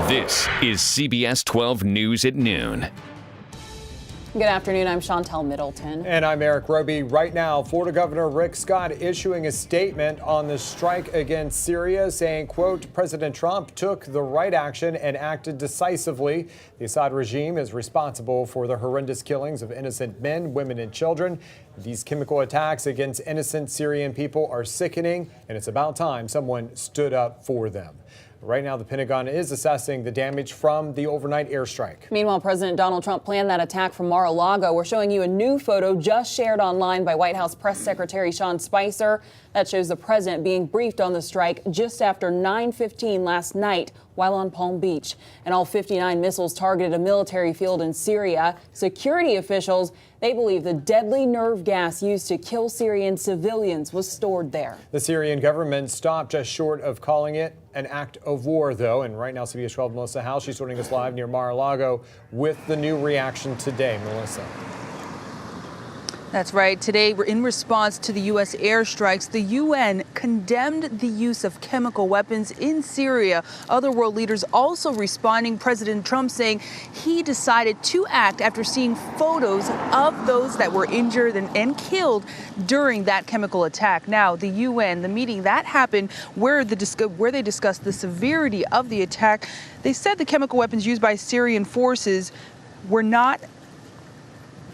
This is CBS 12 News at noon. Good afternoon. I'm Chantel Middleton. And I'm Eric Roby. Right now, Florida Governor Rick Scott issuing a statement on the strike against Syria, saying, quote, President Trump took the right action and acted decisively. The Assad regime is responsible for the horrendous killings of innocent men, women, and children. These chemical attacks against innocent Syrian people are sickening, and it's about time someone stood up for them. Right now, the Pentagon is assessing the damage from the overnight airstrike. Meanwhile, President Donald Trump planned that attack from Mar-a-Lago. We're showing you a new photo just shared online by White House Press Secretary Sean Spicer. That shows the president being briefed on the strike just after 9:15 last night while on Palm Beach. And all 59 missiles targeted a military field in Syria. Security officials, they believe the deadly nerve gas used to kill Syrian civilians was stored there. The Syrian government stopped just short of calling it an act of war, though. And right now, CBS 12 Melissa Howell, she's joining us live near Mar-a-Lago with the new reaction today. Melissa. That's right. Today, in response to the U.S. airstrikes, the UN condemned the use of chemical weapons in Syria. Other world leaders also responding. President Trump saying he decided to act after seeing photos of those that were injured and killed during that chemical attack. Now, the UN, the meeting that happened where they discussed the severity of the attack, they said the chemical weapons used by Syrian forces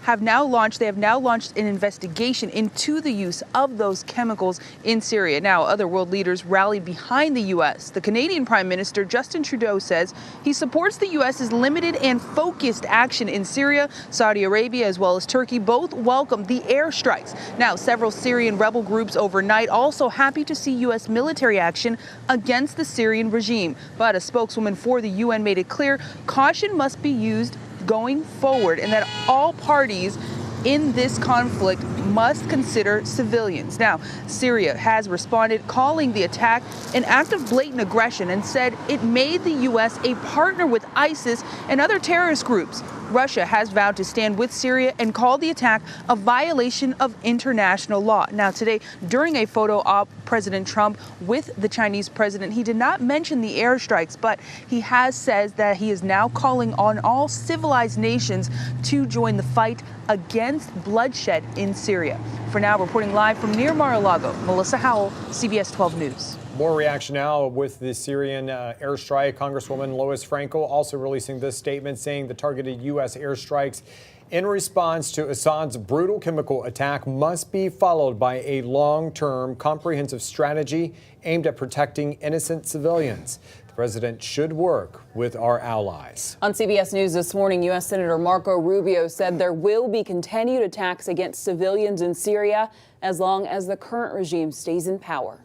have now launched an investigation into the use of those chemicals in Syria. Now, other world leaders rallied behind the U.S. The Canadian Prime Minister Justin Trudeau says he supports the U.S.'s limited and focused action in Syria. Saudi Arabia, as well as Turkey, both welcomed the airstrikes. Now, several Syrian rebel groups overnight also happy to see U.S. military action against the Syrian regime. But a spokeswoman for the UN made it clear caution must be used going forward and that all parties in this conflict must consider civilians. Now, Syria has responded, calling the attack an act of blatant aggression and said it made the U.S. a partner with ISIS and other terrorist groups. Russia has vowed to stand with Syria and called the attack a violation of international law. Now, today, during a photo op, President Trump with the Chinese president, he did not mention the airstrikes, but he has said that he is now calling on all civilized nations to join the fight against bloodshed in Syria. For now, reporting live from near Mar-a-Lago, Melissa Howell, CBS 12 News. More reaction now with the Syrian airstrike. Congresswoman Lois Frankel also releasing this statement saying the targeted U.S. airstrikes in response to Assad's brutal chemical attack must be followed by a long-term comprehensive strategy aimed at protecting innocent civilians. The president should work with our allies. On CBS News this morning, U.S. Senator Marco Rubio said there will be continued attacks against civilians in Syria as long as the current regime stays in power.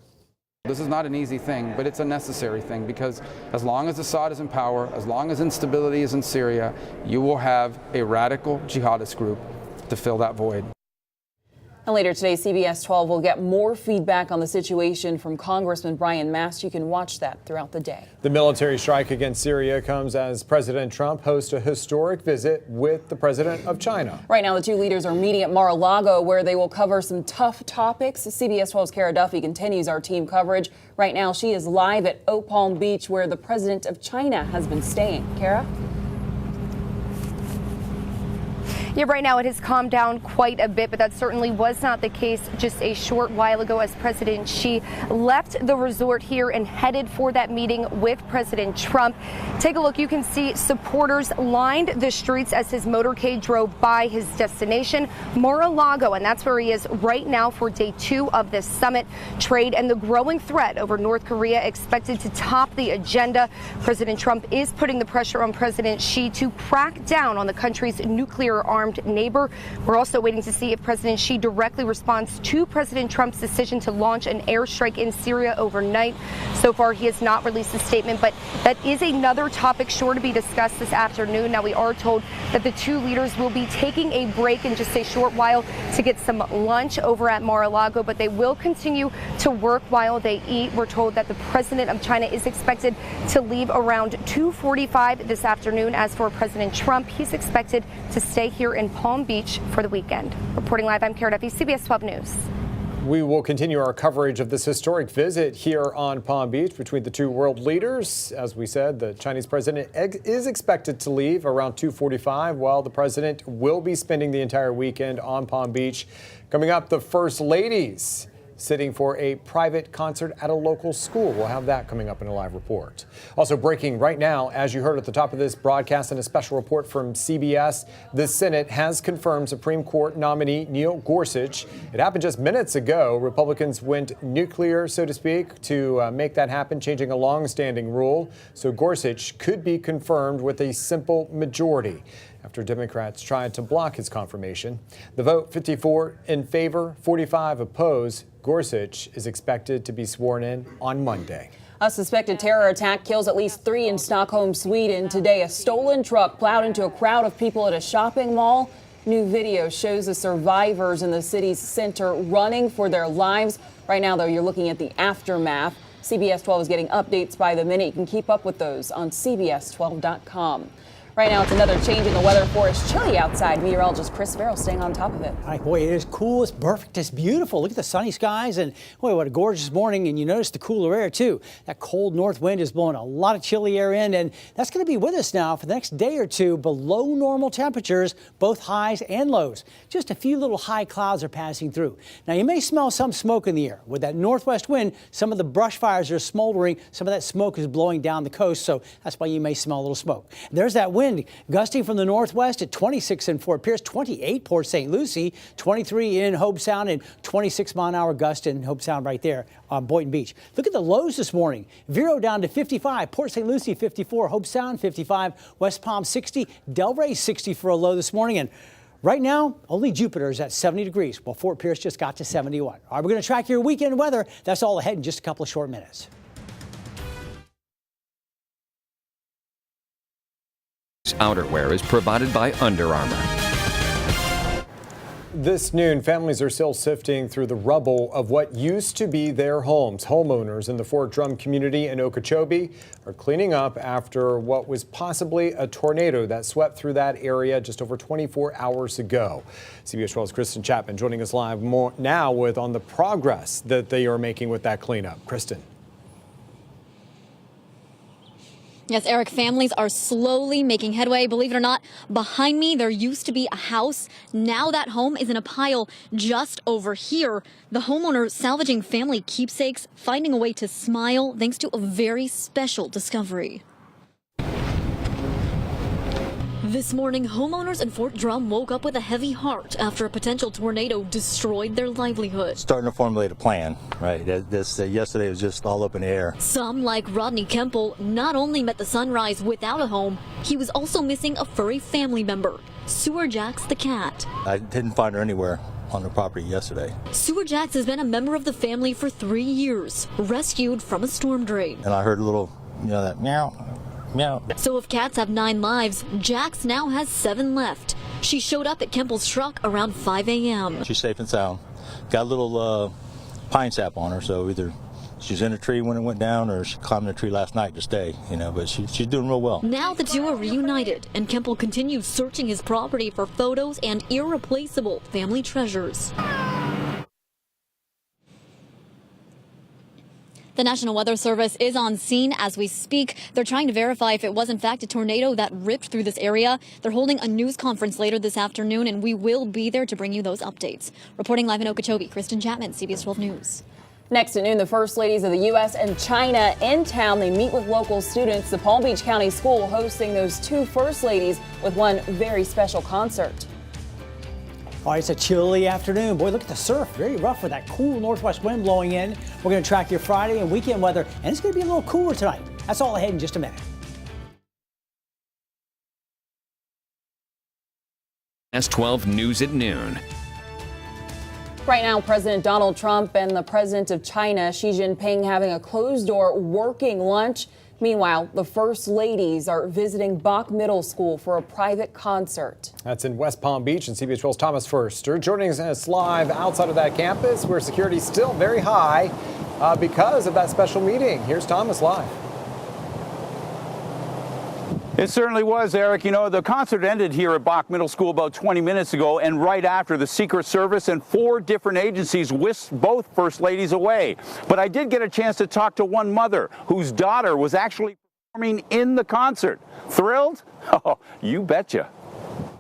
This is not an easy thing, but it's a necessary thing because as long as Assad is in power, as long as instability is in Syria, you will have a radical jihadist group to fill that void. And later today, CBS 12 will get more feedback on the situation from Congressman Brian Mast. You can watch that throughout the day. The military strike against Syria comes as President Trump hosts a historic visit with the president of China. Right now, the two leaders are meeting at Mar-a-Lago, where they will cover some tough topics. CBS 12's Kara Duffy continues our team coverage. Right now, she is live at Palm Beach, where the president of China has been staying. Kara? Yeah, right now it has calmed down quite a bit, but that certainly was not the case just a short while ago as President Xi left the resort here and headed for that meeting with President Trump. Take a look. You can see supporters lined the streets as his motorcade drove by his destination, Mar-a-Lago, and that's where he is right now for day 2 of this summit. Trade and the growing threat over North Korea expected to top the agenda. President Trump is putting the pressure on President Xi to crack down on the country's nuclear-armed neighbor. We're also waiting to see if President Xi directly responds to President Trump's decision to launch an airstrike in Syria overnight. So far, he has not released a statement, but that is another topic sure to be discussed this afternoon. Now, we are told that the two leaders will be taking a break in just a short while to get some lunch over at Mar-a-Lago, but they will continue to work while they eat. We're told that the president of China is expected to leave around 2:45 this afternoon. As for President Trump, he's expected to stay here in Palm Beach for the weekend. Reporting live, I'm Kara Duffy, CBS 12 News. We will continue our coverage of this historic visit here on Palm Beach between the two world leaders. As we said, the Chinese president is expected to leave around 2:45, while the president will be spending the entire weekend on Palm Beach. Coming up, the first ladies sitting for a private concert at a local school. We'll have that coming up in a live report. Also breaking right now, as you heard at the top of this broadcast in a special report from CBS, the Senate has confirmed Supreme Court nominee Neil Gorsuch. It happened just minutes ago. Republicans went nuclear, so to speak, to make that happen, changing a long-standing rule. So Gorsuch could be confirmed with a simple majority after Democrats tried to block his confirmation. The vote, 54 in favor, 45 opposed. Gorsuch is expected to be sworn in on Monday. A suspected terror attack kills at least 3 in Stockholm, Sweden. Today, a stolen truck plowed into a crowd of people at a shopping mall. New video shows the survivors in the city's center running for their lives. Right now, though, you're looking at the aftermath. CBS 12 is getting updates by the minute. You can keep up with those on CBS12.com. Right now, it's another change in the weather for us. Chilly outside. Meteorologist Chris Farrell staying on top of it. Boy, it is cool. It's perfect. It's beautiful. Look at the sunny skies. And boy, what a gorgeous morning. And you notice the cooler air, too. That cold north wind is blowing a lot of chilly air in. And that's going to be with us now for the next day or two. Below normal temperatures, both highs and lows. Just a few little high clouds are passing through. Now, you may smell some smoke in the air. With that northwest wind, some of the brush fires are smoldering. Some of that smoke is blowing down the coast. So that's why you may smell a little smoke. There's that wind gusting from the northwest at 26 in Fort Pierce, 28 Port St. Lucie, 23 in Hobe Sound, and 26-mile-an-hour gust in Hobe Sound right there on Boynton Beach. Look at the lows this morning. Vero down to 55, Port St. Lucie 54, Hobe Sound 55, West Palm 60, Delray 60 for a low this morning. And right now, only Jupiter is at 70 degrees, while Fort Pierce just got to 71. All right, we're going to track your weekend weather. That's all ahead in just a couple of short minutes. Outerwear is provided by Under Armour. This noon, families are still sifting through the rubble of what used to be their homes. Homeowners in the Fort Drum community in Okeechobee are cleaning up after what was possibly a tornado that swept through that area just over 24 hours ago. CBS 12's Kristen Chapman joining us live now on the progress that they are making with that cleanup. Kristen. Yes, Eric, families are slowly making headway. Believe it or not, behind me, there used to be a house. Now that home is in a pile just over here. The homeowner salvaging family keepsakes, finding a way to smile thanks to a very special discovery. This morning, homeowners in Fort Drum woke up with a heavy heart after a potential tornado destroyed their livelihood. Starting to formulate a plan, right? Yesterday was just all up in the air. Some, like Rodney Kemple, not only met the sunrise without a home, he was also missing a furry family member, Sewer Jax the cat. I didn't find her anywhere on the property yesterday. Sewer Jax has been a member of the family for 3 years, rescued from a storm drain. And I heard a little, that meow. Meow. So if cats have 9 lives, Jax now has 7 left. She showed up at Kemple's truck around 5 a.m. She's safe and sound. Got a little pine sap on her, so either she's in a tree when it went down or she climbed in a tree last night to stay, but she's doing real well. Now the two are reunited, and Kemple continues searching his property for photos and irreplaceable family treasures. The National Weather Service is on scene as we speak. They're trying to verify if it was in fact a tornado that ripped through this area. They're holding a news conference later this afternoon, and we will be there to bring you those updates. Reporting live in Okeechobee, Kristen Chapman, CBS 12 News. Next at noon, the first ladies of the U.S. and China in town. They meet with local students. The Palm Beach County School hosting those 2 first ladies with one very special concert. All right, it's a chilly afternoon. Boy, look at the surf. Very rough with that cool northwest wind blowing in. We're going to track your Friday and weekend weather, and it's going to be a little cooler tonight. That's all ahead in just a minute. S12 News at noon. Right now, President Donald Trump and the president of China, Xi Jinping, having a closed-door working lunch. Meanwhile, the first ladies are visiting Bach Middle School for a private concert. That's in West Palm Beach, and CBS 12's Thomas Furster joining us live outside of that campus where security is still very high because of that special meeting. Here's Thomas live. It certainly was, Eric. You know, the concert ended here at Bach Middle School about 20 minutes ago, and right after, the Secret Service and 4 different agencies whisked both First Ladies away. But I did get a chance to talk to one mother whose daughter was actually performing in the concert. Thrilled? Oh, you betcha.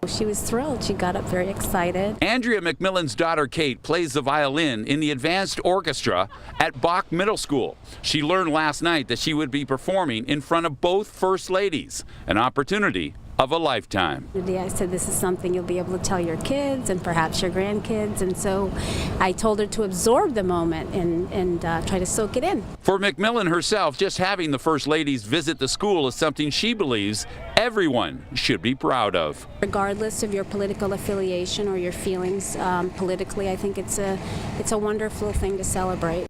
She was thrilled. She got up very excited. Andrea McMillan's daughter Kate plays the violin in the advanced orchestra at Bach Middle School. She learned last night that she would be performing in front of both First Ladies, an opportunity of a lifetime. I said, this is something you'll be able to tell your kids and perhaps your grandkids. And so I told her to absorb the moment and try to soak it in. For McMillan herself, just having the First Ladies visit the school is something she believes everyone should be proud of. Regardless of your political affiliation or your feelings politically, I think it's a wonderful thing to celebrate.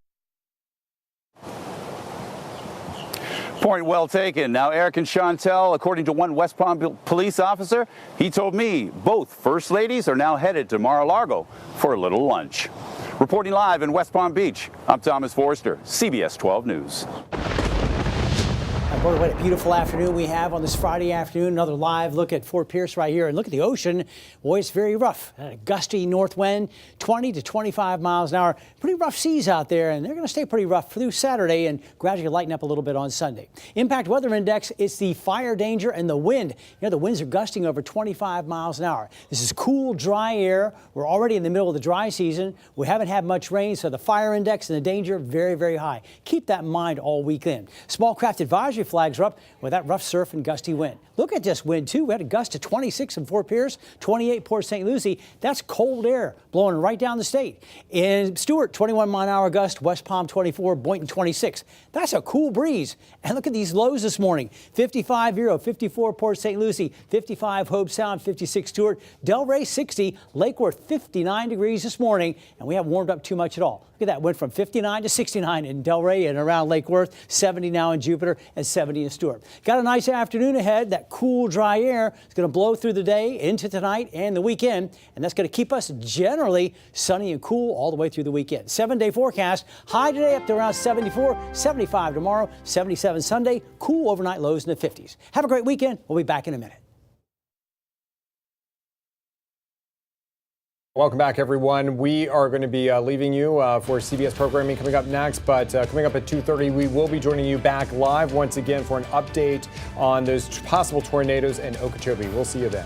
Point well taken. Now, Eric and Chantel, according to one West Palm police officer, he told me both First Ladies are now headed to Mar-a-Lago for a little lunch. Reporting live in West Palm Beach, I'm Thomas Forrester, CBS 12 News. Boy, what a beautiful afternoon we have on this Friday afternoon. Another live look at Fort Pierce right here. And look at the ocean. Boy, it's very rough. A gusty north wind, 20 to 25 miles an hour. Pretty rough seas out there, and they're going to stay pretty rough through Saturday and gradually lighten up a little bit on Sunday. Impact Weather Index, it's the fire danger and the wind. You know, the winds are gusting over 25 miles an hour. This is cool, dry air. We're already in the middle of the dry season. We haven't had much rain, so the fire index and the danger, very, very high. Keep that in mind all weekend. Small craft advisory flags are up with that rough surf and gusty wind. Look at this wind, too. We had a gust of 26 in Fort Pierce, 28 Port St. Lucie. That's cold air blowing right down the state. In Stewart, 21-mile-an-hour gust, West Palm 24, Boynton 26. That's a cool breeze. And look at these lows this morning. 55 Vero, 54 Port St. Lucie, 55 Hope Sound, 56 Stewart, Delray 60, Lake Worth 59 degrees this morning, and we haven't warmed up too much at all. Look at that, went from 59 to 69 in Delray and around Lake Worth, 70 now in Jupiter, and 70 in Stewart. Got a nice afternoon ahead. That cool, dry air is going to blow through the day into tonight and the weekend, and that's going to keep us generally sunny and cool all the way through the weekend. 7-day forecast, high today up to around 74, 75 tomorrow, 77 Sunday, cool overnight lows in the 50s. Have a great weekend. We'll be back in a minute. Welcome back, everyone. We are going to be leaving you for CBS programming coming up next, but coming up at 2:30, we will be joining you back live once again for an update on those possible tornadoes in Okeechobee. We'll see you then.